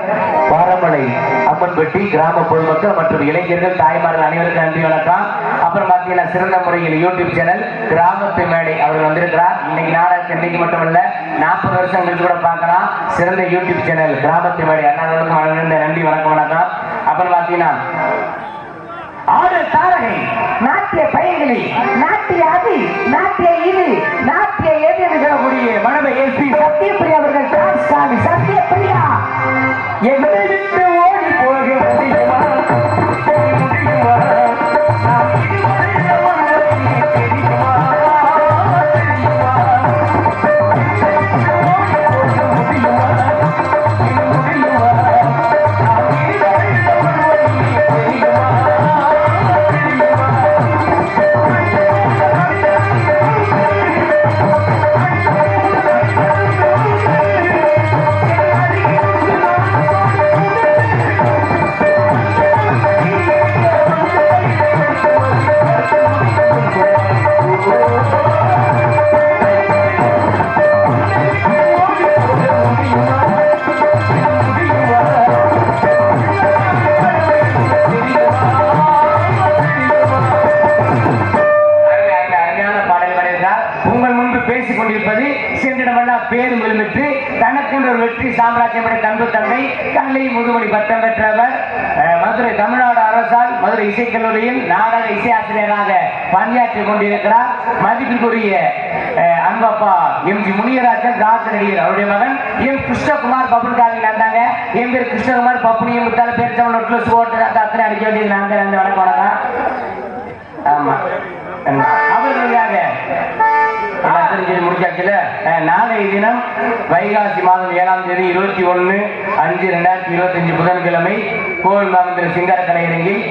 பாரமலை அம்மன்பட்டி கிராம பொதுமக்கள் மற்றும் இளைஞர்கள் தாய்மார்கள் அனைவருக்கும் நன்றி வணக்கம். அப்புறம் பாத்தீங்கன்னா சிறந்த முறையில் யூடியூப் சேனல் கிராமத்து மேடை அவர்கள் வந்திருக்கிறார். இன்னைக்கு நாடகத்தை இன்னைக்கு மட்டுமல்ல 40 வருஷம் கழிச்சு கூட பார்க்கலாம். சிறந்த யூடியூப் சேனல் கிராமத்து மேடை அண்ணாவுக்கும் நன்றி வணக்கம். அப்புறம் பாத்தீங்கன்னா ஆடல் தாரகை, நாட்டிய பயன்களி, நாட்டிய அது, நாட்டிய இது, நாட்டிய எது என்று சொல்லக்கூடிய மனதை எஸ்பி சத்யபிரியா அவர்கள். சாமி சத்யபிரியா எங்களை விட்டு ஓடி போக முடியுமா? பேரும் விழுந்துட்டு தனக்கென்று ஒரு வெற்றி சாம்ராஜ்யம் தன்பு தந்தை கல்லை முதுமொழி பட்டம் பெற்றவர். மதுரை தமிழ்நாடு அரசால் மதுரை இசைக்கல்லூரியில் நாடக இசை ஆசிரியராக பணியாற்றிக் கொண்டிருக்கிறார். மதிப்பிற்குரிய அன்பப்பா எம் ஜி முனியராஜன் ராஜநடிகர் அவருடைய மகன் எம் கிருஷ்ணகுமார் பப்புன் காவியில் இருந்தாங்க. என் பேர் கிருஷ்ணகுமார் பப்புனியும் விட்டால பேர் தமிழ் நோட்டில் ஓட்டு அத்தனை அடிக்க வேண்டியது நாங்கள் அந்த வணக்கம். ஆமா அவர்களுக்காக முடிச்சாச்சுல. நாளைய தினம் வைகாசி மாதம் 7ஆம் தேதி 21/5/2025 புதன்கிழமை கோவில் மாவட்டத்தில் சிங்கார கலையரங்கில்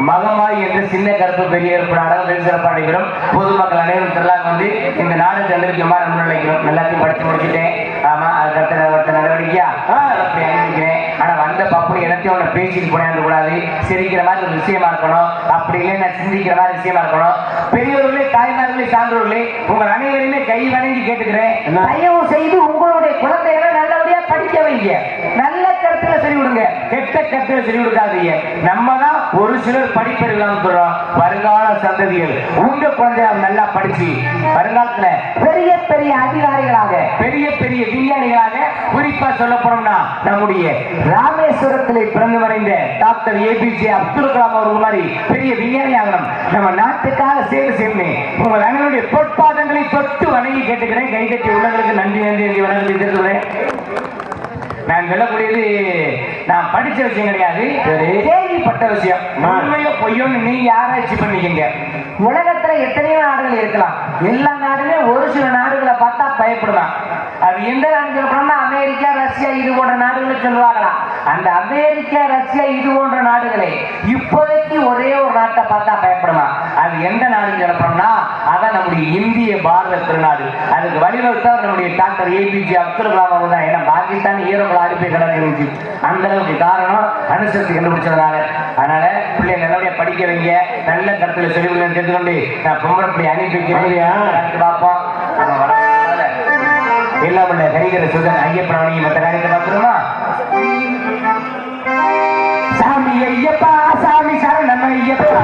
மகமாய் என்ற சின்ன கருப்பு பெரிய ஏற்பு நாடகம் வெகு சிறப்பாக நடைபெறும். பொதுமக்கள் அனைவரும் திரளாக வந்து இந்த நாடகத்தை அனுமதிக்குமாறு நினைக்கிறோம். எல்லாத்தையும் படித்து முடிச்சுட்டேன். ஆமா அதுக்கு நடவடிக்கையா அப்படி அனுப்பிக்கிறேன். ஆனா வந்த பப்புனி எல்லாத்தையும் ஒன்று பேசிட்டு போனேன் கூடாது. சிரிக்கிற மாதிரி ஒரு விஷயமா இருக்கணும். அப்படி இல்லை நான் சிந்திக்கிற மாதிரி விஷயமா இருக்கணும். பெரியவர்களே தாய்மார்களே சான்றோர்களே உங்கள் அனைவருமே கை வணங்கி கேட்டுக்கிறேன். தயவு செய்து உங்களுடைய குழந்தைகளை நல்லபடியா படிக்க வைங்க. நல்ல கருத்துல சொல்லி விடுங்க, கெட்ட கருத்துல சொல்லி விடுக்காதீங்க. நம்ம தான் ஒரு சிலர் படிப்பறிவில்லாம சொல்றோம். வருங்கால சந்ததிகள் உங்க குழந்தைய நல்லா படிச்சு வருங்காலத்துல பெரிய பெரிய அதிகாரிகளாக பெரிய பெரிய விஞ்ஞானிகளாக குறிப்பா சொல்ல போனோம்னா நம்முடைய ராமேஸ்வரத்திலே பிறந்து வரைந்த டாக்டர் APJ அப்துல் கலாம் அவர்கள் மாதிரி பெரிய விஞ்ஞானி ஆகணும். நம்ம நாட்டுக்காக சேவை செய்யணும். உங்கள் அனைவருடைய பொற்பாதங்களை தொட்டு வணங்கி கேட்டுக்கிறேன். கைகட்டி உள்ளவர்களுக்கு நன்றி நன்றி நன்றி வணங்கி தெரிவிக்கிறேன். நான் சொல்லக்கூடியது நான் படிச்ச விஷயம் கிடையாது, கேள்விப்பட்ட விஷயம். உண்மையோ பொய்யோன்னு நீங்க ஆராய்ச்சி பண்ணிக்கங்க. உலகத்துல எத்தனையோ நாடுகள் இருக்கலாம். எல்லா நாடுமே ஒரு சில நாடுகளை பார்த்தா பயப்படுவான். அது எந்த நாடு சொல்லணும்னா அமெரிக்கா ரஷ்யா இது போன்ற நாடுகளை சொல்லுவாங்களாம். அந்த அமெரிக்கா ரஷ்யா இது போன்ற நாடுகளை இப்போதைக்கு ஒரே ஒரு நாட்டை பார்த்தா பயப்படுமா. அது எந்த நாடுன்னு சொல்லணும்னா அதான் நம்முடைய இந்திய பாரத திருநாடு. அதுக்கு வழிவகுத்தவர் நம்முடைய டாக்டர் APJ அப்துல் கலாம் அவங்க தான். ஏன்னா பாகிஸ்தான் ஈரோக்கள் அனுப்பி கிடந்துருந்துச்சு. அந்த அளவுக்கு காரணம் அணுசக்தி கண்டுபிடிச்சதுனால. அதனால பிள்ளைங்க நல்லபடியா படிக்க வைங்க. நல்ல கருத்துல சொல்லி தெரிஞ்சுக்கொண்டு நான் பொம்பளை அனுப்பி வைக்கிறேன். பார்ப்போம். எல்லாம் உள்ள கரிகர சுதன் ஐயப்பனவனையும் மற்ற காரியத்தை பார்த்துருமா. சாமி ஐயப்பா சாமி சரணம் ஐயப்பா.